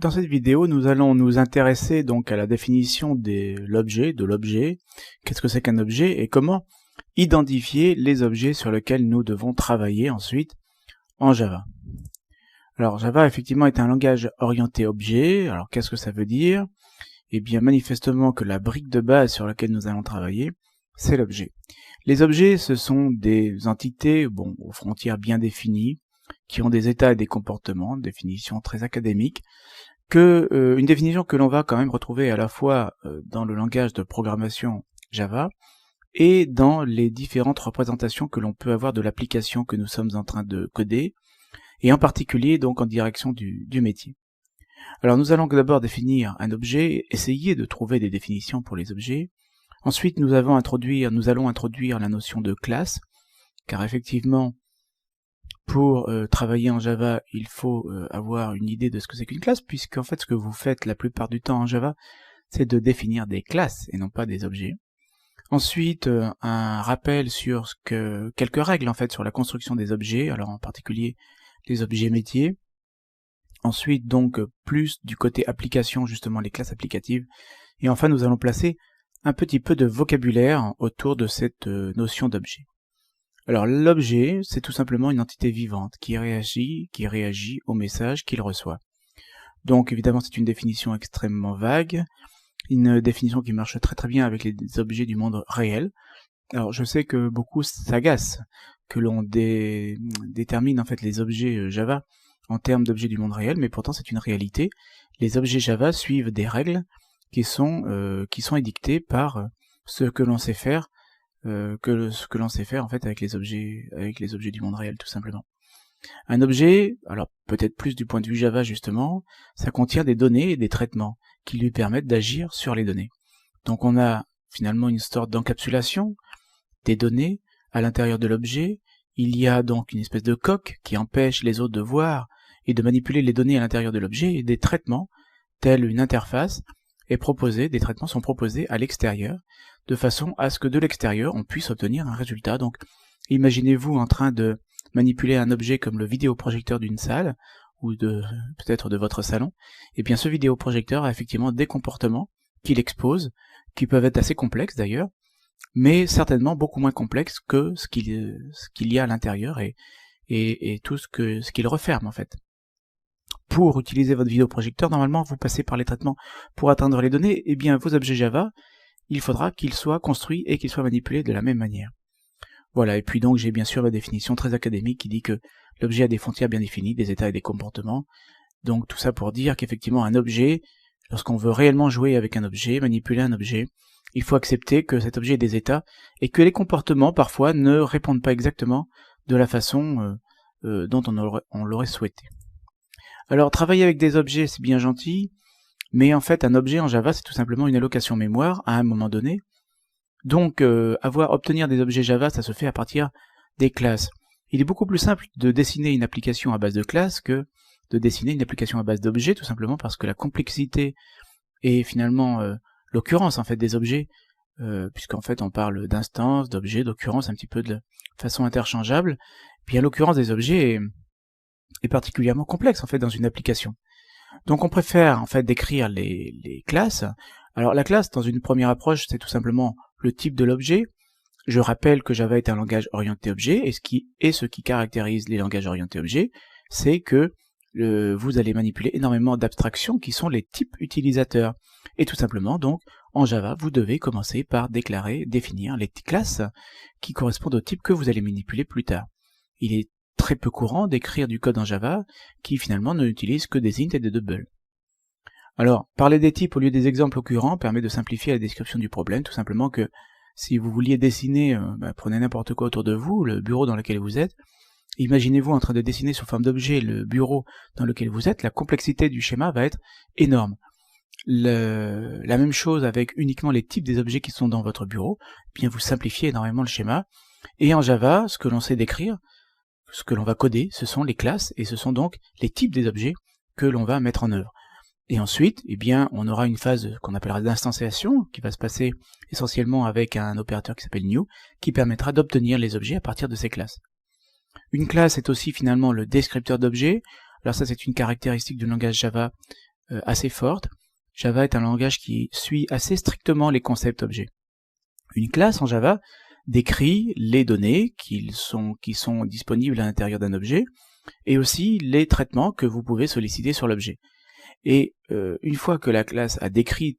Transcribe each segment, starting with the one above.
Dans cette vidéo, nous allons nous intéresser donc à la définition de l'objet, qu'est-ce que c'est qu'un objet et comment identifier les objets sur lesquels nous devons travailler ensuite en Java. Alors Java effectivement est un langage orienté objet. Alors qu'est-ce que ça veut dire? Eh bien manifestement que la brique de base sur laquelle nous allons travailler, c'est l'objet. Les objets, ce sont des entités aux frontières bien définies, qui ont des états et des comportements, définition très académique, une définition que l'on va quand même retrouver à la fois dans le langage de programmation Java et dans les différentes représentations que l'on peut avoir de l'application que nous sommes en train de coder, et en particulier donc en direction du métier. Alors nous allons d'abord définir un objet, essayer de trouver des définitions pour les objets. Ensuite nous allons introduire la notion de classe, car effectivement pour travailler en Java, il faut avoir une idée de ce que c'est qu'une classe, puisqu'en fait ce que vous faites la plupart du temps en Java, c'est de définir des classes et non pas des objets. Ensuite, un rappel sur quelques règles en fait sur la construction des objets, alors en particulier les objets métiers. Ensuite donc plus du côté application, justement les classes applicatives. Et enfin nous allons placer un petit peu de vocabulaire autour de cette notion d'objet. Alors l'objet, c'est tout simplement une entité vivante qui réagit au message qu'il reçoit. Donc évidemment c'est une définition extrêmement vague, une définition qui marche très très bien avec les objets du monde réel. Alors je sais que beaucoup s'agacent que l'on détermine en fait les objets Java en termes d'objets du monde réel, mais pourtant c'est une réalité. Les objets Java suivent des règles qui sont édictées par ce que l'on sait faire, en fait avec les objets du monde réel tout simplement. Un objet, alors peut-être plus du point de vue Java justement, ça contient des données et des traitements qui lui permettent d'agir sur les données. Donc on a finalement une sorte d'encapsulation des données à l'intérieur de l'objet. Il y a donc une espèce de coque qui empêche les autres de voir et de manipuler les données à l'intérieur de l'objet, et des traitements, tels une interface, des traitements sont proposés à l'extérieur, de façon à ce que de l'extérieur on puisse obtenir un résultat. Donc imaginez-vous en train de manipuler un objet comme le vidéoprojecteur d'une salle, ou peut-être de votre salon, et bien ce vidéoprojecteur a effectivement des comportements qu'il expose, qui peuvent être assez complexes d'ailleurs, mais certainement beaucoup moins complexes que ce qu'il y a à l'intérieur et tout ce qu'il referme en fait. Pour utiliser votre vidéoprojecteur, normalement vous passez par les traitements pour atteindre les données, et bien vos objets Java, il faudra qu'ils soient construits et qu'ils soient manipulés de la même manière. Voilà, et puis donc j'ai bien sûr ma définition très académique qui dit que l'objet a des frontières bien définies, des états et des comportements. Donc tout ça pour dire qu'effectivement un objet, lorsqu'on veut réellement jouer avec un objet, manipuler un objet, il faut accepter que cet objet ait des états et que les comportements parfois ne répondent pas exactement de la façon dont on l'aurait souhaité. Alors travailler avec des objets c'est bien gentil, mais en fait un objet en Java c'est tout simplement une allocation mémoire à un moment donné. Donc obtenir des objets Java ça se fait à partir des classes. Il est beaucoup plus simple de dessiner une application à base de classes que de dessiner une application à base d'objets, tout simplement parce que la complexité et finalement l'occurrence en fait des objets, puisqu'en fait on parle d'instances, d'objets, d'occurrence un petit peu de façon interchangeable, bien l'occurrence des objets est particulièrement complexe en fait dans une application. Donc on préfère en fait décrire les classes. Alors la classe dans une première approche c'est tout simplement le type de l'objet. Je rappelle que Java est un langage orienté objet, et ce qui caractérise les langages orientés objets, c'est que vous allez manipuler énormément d'abstractions qui sont les types utilisateurs. Et tout simplement donc en Java vous devez commencer par définir les classes qui correspondent au type que vous allez manipuler plus tard. Il est très peu courant d'écrire du code en Java qui finalement n'utilise que des int et des double. Alors, parler des types au lieu des exemples occurrents permet de simplifier la description du problème, tout simplement que si vous vouliez dessiner, prenez n'importe quoi autour de vous, le bureau dans lequel vous êtes, imaginez-vous en train de dessiner sous forme d'objet le bureau dans lequel vous êtes, la complexité du schéma va être énorme. La même chose avec uniquement les types des objets qui sont dans votre bureau, bien vous simplifiez énormément le schéma, et en Java, ce que l'on sait décrire, ce que l'on va coder, ce sont les classes, et ce sont donc les types des objets que l'on va mettre en œuvre. Et ensuite, eh bien, on aura une phase qu'on appellera d'instanciation, qui va se passer essentiellement avec un opérateur qui s'appelle new, qui permettra d'obtenir les objets à partir de ces classes. Une classe est aussi finalement le descripteur d'objets. Alors ça c'est une caractéristique du langage Java assez forte. Java est un langage qui suit assez strictement les concepts objets. Une classe en Java décrit les données qui sont disponibles à l'intérieur d'un objet, et aussi les traitements que vous pouvez solliciter sur l'objet. Et une fois que la classe a décrit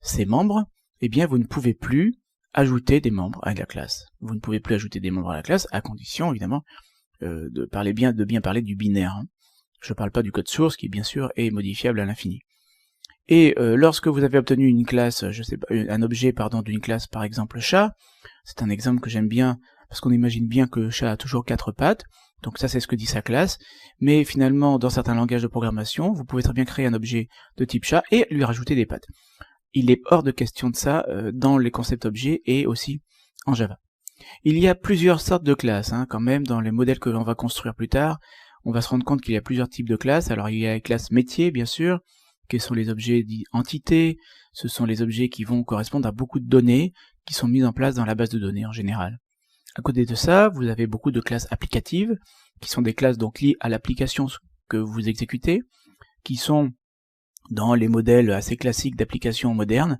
ses membres, eh bien vous ne pouvez plus ajouter des membres à la classe. Vous ne pouvez plus ajouter des membres à la classe, à condition évidemment de bien parler du binaire. Hein. Je ne parle pas du code source qui bien sûr est modifiable à l'infini. Et lorsque vous avez obtenu une classe, un objet d'une classe par exemple chat, c'est un exemple que j'aime bien parce qu'on imagine bien que le chat a toujours 4 pattes, donc ça c'est ce que dit sa classe, mais finalement dans certains langages de programmation, vous pouvez très bien créer un objet de type chat et lui rajouter des pattes. Il est hors de question de ça dans les concepts objets et aussi en Java. Il y a plusieurs sortes de classes, hein, quand même, dans les modèles que l'on va construire plus tard, on va se rendre compte qu'il y a plusieurs types de classes. Alors il y a les classes métiers, bien sûr, qui sont les objets dits entités, ce sont les objets qui vont correspondre à beaucoup de données qui sont mises en place dans la base de données en général. À côté de ça, vous avez beaucoup de classes applicatives, qui sont des classes donc liées à l'application que vous exécutez, qui sont dans les modèles assez classiques d'applications modernes,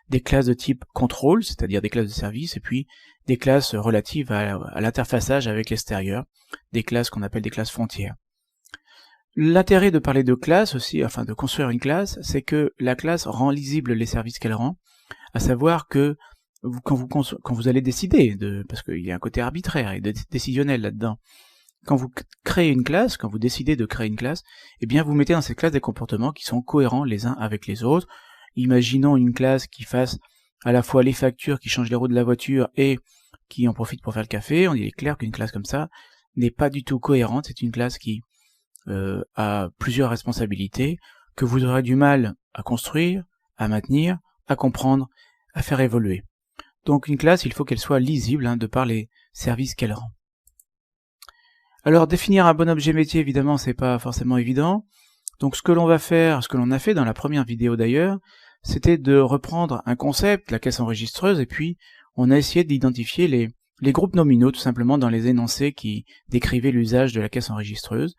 des classes de type control, c'est-à-dire des classes de service, et puis des classes relatives à l'interfaçage avec l'extérieur, des classes qu'on appelle des classes frontières. L'intérêt de parler de classe aussi, enfin de construire une classe, c'est que la classe rend lisible les services qu'elle rend, à savoir que quand vous allez décider, parce qu'il y a un côté arbitraire et décisionnel là-dedans, quand vous créez une classe, quand vous décidez de créer une classe, eh bien vous mettez dans cette classe des comportements qui sont cohérents les uns avec les autres. Imaginons une classe qui fasse à la fois les factures, qui change les roues de la voiture et qui en profite pour faire le café. Il est clair qu'une classe comme ça n'est pas du tout cohérente, c'est une classe qui a plusieurs responsabilités, que vous aurez du mal à construire, à maintenir, à comprendre, à faire évoluer. Donc une classe, il faut qu'elle soit lisible, hein, de par les services qu'elle rend. Alors définir un bon objet métier, évidemment, c'est pas forcément évident. Donc ce que l'on va faire, ce que l'on a fait dans la première vidéo d'ailleurs, c'était de reprendre un concept, la caisse enregistreuse, et puis on a essayé d'identifier les groupes nominaux, tout simplement dans les énoncés qui décrivaient l'usage de la caisse enregistreuse.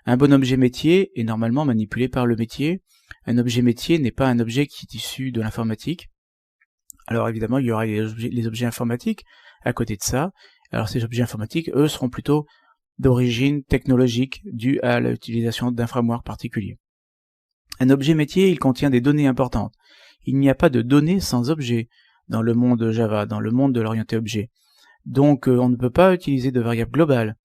Un bon objet métier est normalement manipulé par le métier. Un objet métier n'est pas un objet qui est issu de l'informatique. Alors évidemment, il y aura les objets informatiques à côté de ça. Alors ces objets informatiques, eux, seront plutôt d'origine technologique due à l'utilisation d'un framework particulier. Un objet métier, il contient des données importantes. Il n'y a pas de données sans objet dans le monde Java, dans le monde de l'orienté objet. Donc on ne peut pas utiliser de variables globales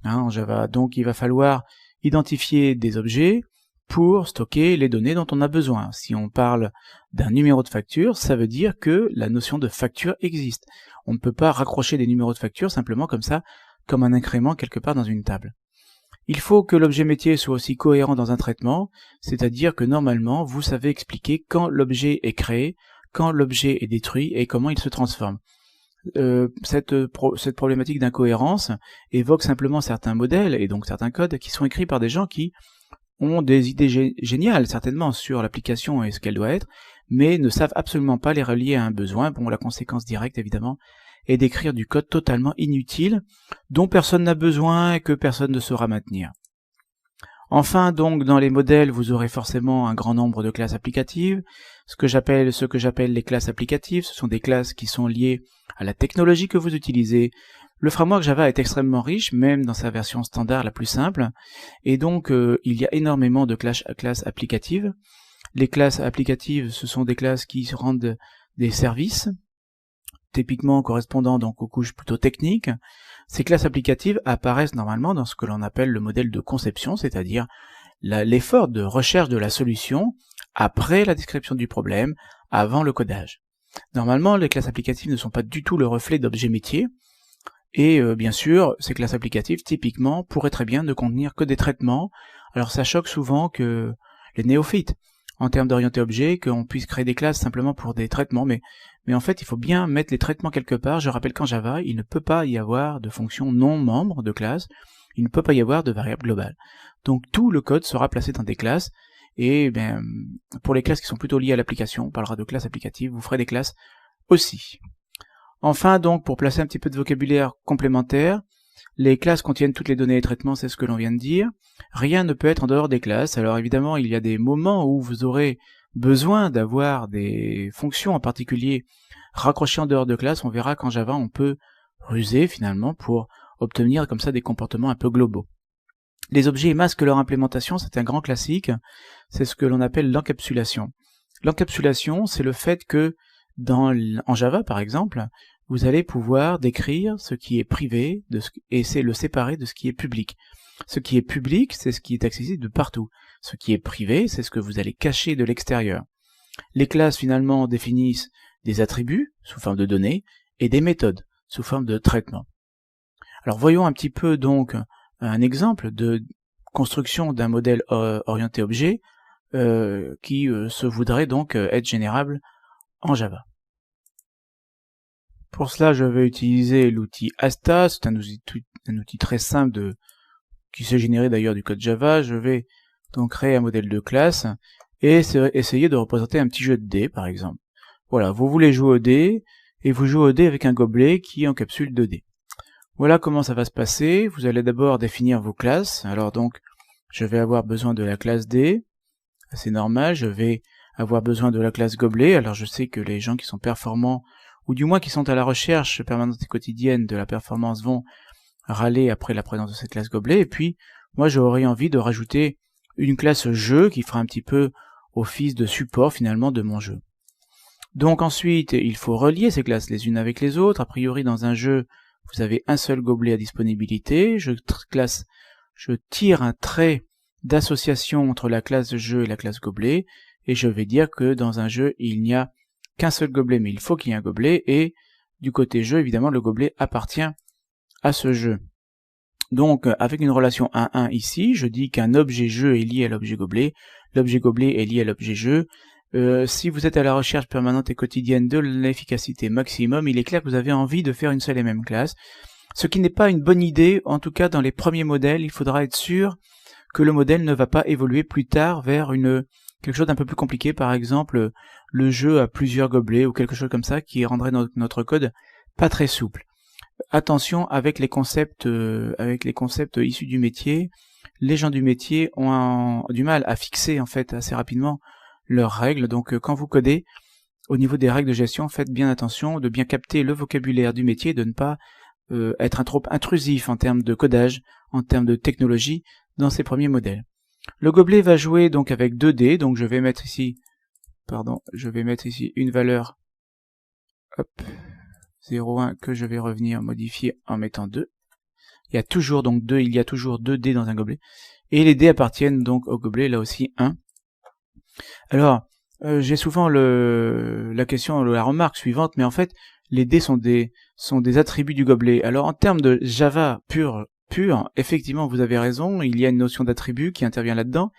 en Java. Donc il va falloir identifier des objets pour stocker les données dont on a besoin. Si on parle d'un numéro de facture, ça veut dire que la notion de facture existe. On ne peut pas raccrocher des numéros de facture simplement comme ça, comme un incrément quelque part dans une table. Il faut que l'objet métier soit aussi cohérent dans un traitement, c'est-à-dire que normalement, vous savez expliquer quand l'objet est créé, quand l'objet est détruit et comment il se transforme. Cette problématique d'incohérence évoque simplement certains modèles et donc certains codes qui sont écrits par des gens qui ont des idées géniales certainement sur l'application et ce qu'elle doit être, mais ne savent absolument pas les relier à un besoin. Bon, la conséquence directe évidemment est d'écrire du code totalement inutile, dont personne n'a besoin et que personne ne saura maintenir. Enfin, donc, dans les modèles, vous aurez forcément un grand nombre de classes applicatives. Ce que j'appelle les classes applicatives, ce sont des classes qui sont liées à la technologie que vous utilisez. Le framework Java est extrêmement riche, même dans sa version standard la plus simple, et donc il y a énormément de classes applicatives. Les classes applicatives, ce sont des classes qui rendent des services, typiquement correspondant donc aux couches plutôt techniques. Ces classes applicatives apparaissent normalement dans ce que l'on appelle le modèle de conception, c'est-à-dire l'effort de recherche de la solution après la description du problème, avant le codage. Normalement, les classes applicatives ne sont pas du tout le reflet d'objets métiers, et bien sûr, ces classes applicatives, typiquement, pourraient très bien ne contenir que des traitements. Alors ça choque souvent que les néophytes, en termes d'orienté objet, qu'on puisse créer des classes simplement pour des traitements, mais en fait, il faut bien mettre les traitements quelque part. Je rappelle qu'en Java, il ne peut pas y avoir de fonction non membre de classe, il ne peut pas y avoir de variable globale. Donc tout le code sera placé dans des classes, et pour les classes qui sont plutôt liées à l'application, on parlera de classes applicatives, vous ferez des classes aussi. Enfin donc, pour placer un petit peu de vocabulaire complémentaire, Les classes contiennent toutes les données et traitements, c'est ce que l'on vient de dire. Rien ne peut être en dehors des classes. Alors évidemment, il y a des moments où vous aurez besoin d'avoir des fonctions en particulier raccrochées en dehors de classe. On verra qu'en Java, on peut ruser finalement pour obtenir comme ça des comportements un peu globaux. Les objets masquent leur implémentation, c'est un grand classique. C'est ce que l'on appelle l'encapsulation. L'encapsulation, c'est le fait que en Java, par exemple, vous allez pouvoir décrire ce qui est privé et c'est le séparer de ce qui est public. Ce qui est public, c'est ce qui est accessible de partout. Ce qui est privé, c'est ce que vous allez cacher de l'extérieur. Les classes, finalement, définissent des attributs, sous forme de données, et des méthodes, sous forme de traitement. Alors voyons un petit peu donc un exemple de construction d'un modèle orienté objet qui se voudrait donc être générable en Java. Pour cela, je vais utiliser l'outil Asta, c'est un outil très simple qui s'est généré d'ailleurs du code Java. Je vais donc créer un modèle de classe et essayer de représenter un petit jeu de dés, par exemple. Voilà, vous voulez jouer au dés, et vous jouez au dés avec un gobelet qui encapsule 2 dés. Voilà comment ça va se passer. Vous allez d'abord définir vos classes. Alors donc, je vais avoir besoin de la classe dés, c'est normal. Je vais avoir besoin de la classe gobelet. Alors je sais que les gens qui sont performants, ou du moins qui sont à la recherche permanente et quotidienne de la performance, vont râler après la présence de cette classe gobelet. Et puis, moi j'aurais envie de rajouter une classe jeu qui fera un petit peu office de support finalement de mon jeu. Donc ensuite, il faut relier ces classes les unes avec les autres. A priori, dans un jeu, vous avez un seul gobelet à disponibilité. Je tire un trait d'association entre la classe jeu et la classe gobelet, et je vais dire que dans un jeu, il n'y a qu'un seul gobelet, mais il faut qu'il y ait un gobelet, et du côté jeu, évidemment, le gobelet appartient à ce jeu. Donc, avec une relation 1-1 ici, je dis qu'un objet jeu est lié à l'objet gobelet est lié à l'objet jeu. Si vous êtes à la recherche permanente et quotidienne de l'efficacité maximum, il est clair que vous avez envie de faire une seule et même classe, ce qui n'est pas une bonne idée. En tout cas, dans les premiers modèles, il faudra être sûr que le modèle ne va pas évoluer plus tard vers quelque chose d'un peu plus compliqué, par exemple le jeu à plusieurs gobelets ou quelque chose comme ça qui rendrait notre code pas très souple. Attention avec les concepts issus du métier. Les gens du métier ont du mal à fixer en fait assez rapidement leurs règles. Donc quand vous codez, au niveau des règles de gestion, faites bien attention de bien capter le vocabulaire du métier, de ne pas être trop intrusif en termes de codage, en termes de technologie dans ces premiers modèles. Le gobelet va jouer donc avec 2 dés, donc je vais mettre ici une valeur 0,1 que je vais revenir modifier en mettant 2. Il y a toujours 2 dés dans un gobelet, et les dés appartiennent donc au gobelet, là aussi 1. Alors, j'ai souvent la remarque suivante, mais en fait, les dés sont des attributs du gobelet. Alors en termes de Java pur, effectivement vous avez raison, il y a une notion d'attribut qui intervient là-dedans,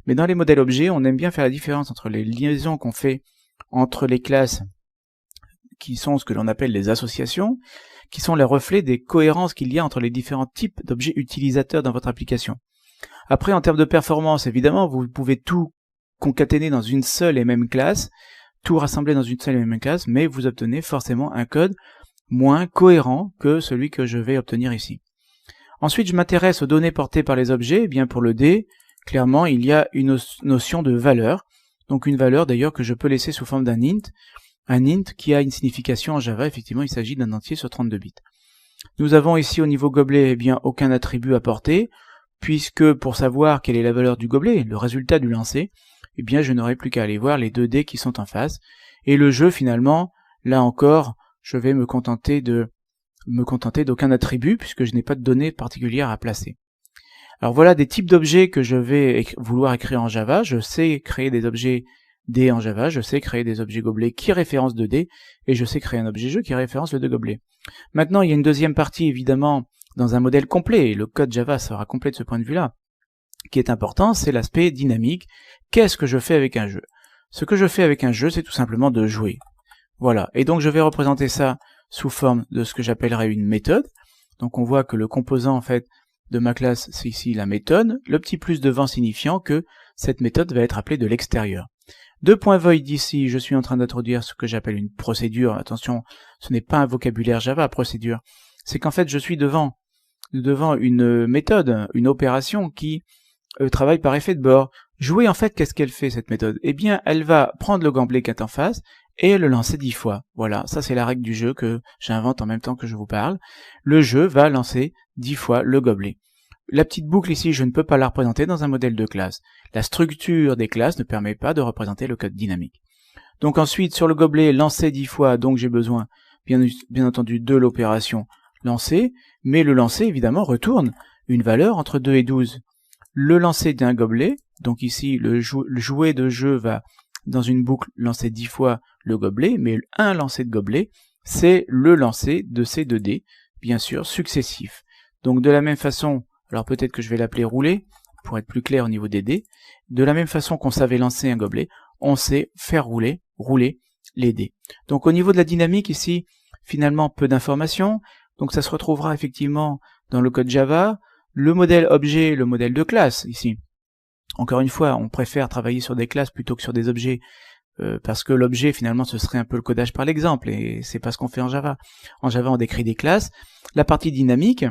mais dans les modèles objets, on aime bien faire la différence entre les liaisons qu'on fait entre les classes, qui sont ce que l'on appelle les associations, qui sont les reflets des cohérences qu'il y a entre les différents types d'objets utilisateurs dans votre application. Après, en termes de performance, évidemment, vous pouvez tout concaténer dans une seule et même classe, tout rassembler dans une seule et même classe, mais vous obtenez forcément un code moins cohérent que celui que je vais obtenir ici. Ensuite, je m'intéresse aux données portées par les objets. Eh bien, pour le D, clairement, il y a une notion de valeur. Donc une valeur d'ailleurs que je peux laisser sous forme d'un int. Un int qui a une signification en Java. Effectivement, il s'agit d'un entier sur 32 bits. Nous avons ici au niveau gobelet, eh bien, aucun attribut à porter, puisque pour savoir quelle est la valeur du gobelet, le résultat du lancer, eh bien, je n'aurai plus qu'à aller voir les 2 dés qui sont en face. Et le jeu, finalement, là encore, je vais me contenter d'aucun attribut, puisque je n'ai pas de données particulières à placer. Alors voilà des types d'objets que je vais vouloir écrire en Java. Je sais créer des objets D en Java, je sais créer des objets gobelets qui référencent 2 dés, et je sais créer un objet jeu qui référence le 2 gobelets. Maintenant, il y a une deuxième partie, évidemment, dans un modèle complet, et le code Java sera complet de ce point de vue-là, qui est important, c'est l'aspect dynamique. Qu'est-ce que je fais avec un jeu? Ce que je fais avec un jeu, c'est tout simplement de jouer. Voilà, et donc je vais représenter ça sous forme de ce que j'appellerais une méthode. Donc on voit que le composant en fait de ma classe, c'est ici la méthode, le petit plus devant signifiant que cette méthode va être appelée de l'extérieur. .void ici, je suis en train d'introduire ce que j'appelle une procédure. Attention, ce n'est pas un vocabulaire Java, procédure. C'est qu'en fait je suis devant devant une méthode, une opération qui travaille par effet de bord. Jouer, en fait, qu'est-ce qu'elle fait, cette méthode? Eh bien, elle va prendre le gobelet qui est en face et le lancer 10 fois. Voilà, ça c'est la règle du jeu que j'invente en même temps que je vous parle. Le jeu va lancer 10 fois le gobelet. La petite boucle ici, je ne peux pas la représenter dans un modèle de classe. La structure des classes ne permet pas de représenter le code dynamique. Donc ensuite, sur le gobelet, lancer 10 fois, donc j'ai besoin, bien entendu, de l'opération lancer, mais le lancer, évidemment, retourne une valeur entre 2 et 12. Le lancer d'un gobelet, donc ici, le jouet de jeu va, dans une boucle, lancer 10 fois le gobelet, mais un lancer de gobelet, c'est le lancer de ces 2 dés, bien sûr, successifs. Donc de la même façon, alors peut-être que je vais l'appeler rouler, pour être plus clair au niveau des dés, de la même façon qu'on savait lancer un gobelet, on sait faire rouler les dés. Donc au niveau de la dynamique ici, finalement peu d'informations, donc ça se retrouvera effectivement dans le code Java, le modèle objet, le modèle de classe ici. Encore une fois, on préfère travailler sur des classes plutôt que sur des objets, parce que l'objet finalement ce serait un peu le codage par l'exemple, et c'est pas ce qu'on fait en Java. En Java on décrit des classes. La partie dynamique,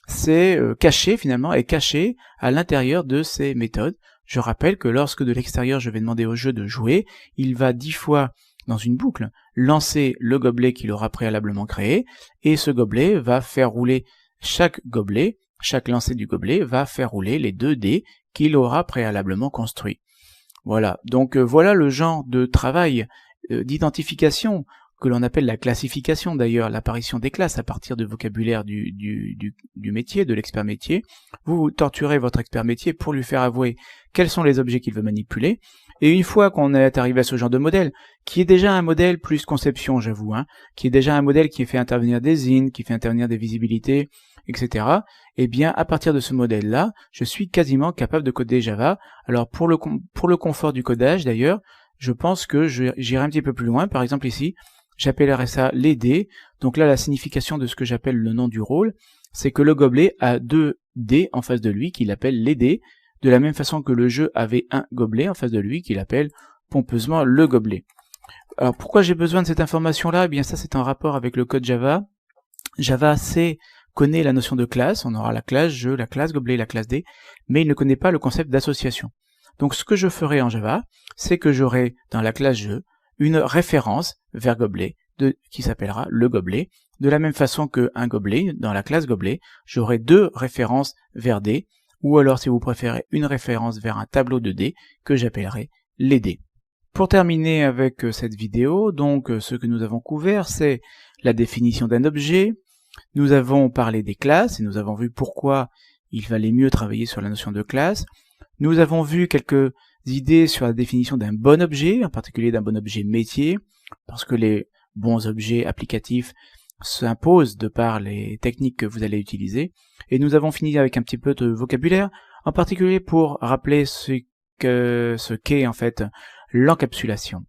c'est caché finalement, est caché à l'intérieur de ces méthodes. Je rappelle que lorsque de l'extérieur je vais demander au jeu de jouer, il va 10 fois dans une boucle lancer le gobelet qu'il aura préalablement créé, et ce gobelet va faire rouler chaque gobelet, chaque lancer du gobelet va faire rouler les 2 dés qu'il aura préalablement construits. Voilà, donc voilà le genre de travail d'identification que l'on appelle la classification d'ailleurs, l'apparition des classes à partir du vocabulaire du métier, de l'expert métier. Vous torturez votre expert métier pour lui faire avouer quels sont les objets qu'il veut manipuler, et une fois qu'on est arrivé à ce genre de modèle, qui est déjà un modèle plus conception, j'avoue, qui est déjà un modèle qui fait intervenir des in, qui fait intervenir des visibilités, etc., eh bien, à partir de ce modèle-là, je suis quasiment capable de coder Java. Alors, pour le confort du codage, d'ailleurs, je pense que j'irai un petit peu plus loin. Par exemple, ici, j'appellerai ça les dés. Donc là, la signification de ce que j'appelle le nom du rôle, c'est que le gobelet a 2 dés en face de lui, qu'il appelle les dés, de la même façon que le jeu avait un gobelet en face de lui, qu'il appelle pompeusement le gobelet. Alors, pourquoi j'ai besoin de cette information-là? Eh bien, ça, c'est en rapport avec le code Java. Java connaît la notion de classe, on aura la classe jeu, la classe gobelet, la classe dé, mais il ne connaît pas le concept d'association. Donc ce que je ferai en Java, c'est que j'aurai dans la classe jeu une référence vers gobelet qui s'appellera le gobelet, de la même façon qu'un gobelet, dans la classe gobelet, j'aurai 2 références vers dés, ou alors si vous préférez une référence vers un tableau de dés que j'appellerai les dés. Pour terminer avec cette vidéo, donc ce que nous avons couvert, c'est la définition d'un objet. Nous avons parlé des classes et nous avons vu pourquoi il valait mieux travailler sur la notion de classe. Nous avons vu quelques idées sur la définition d'un bon objet, en particulier d'un bon objet métier, parce que les bons objets applicatifs s'imposent de par les techniques que vous allez utiliser. Et nous avons fini avec un petit peu de vocabulaire, en particulier pour rappeler ce qu'est en fait l'encapsulation.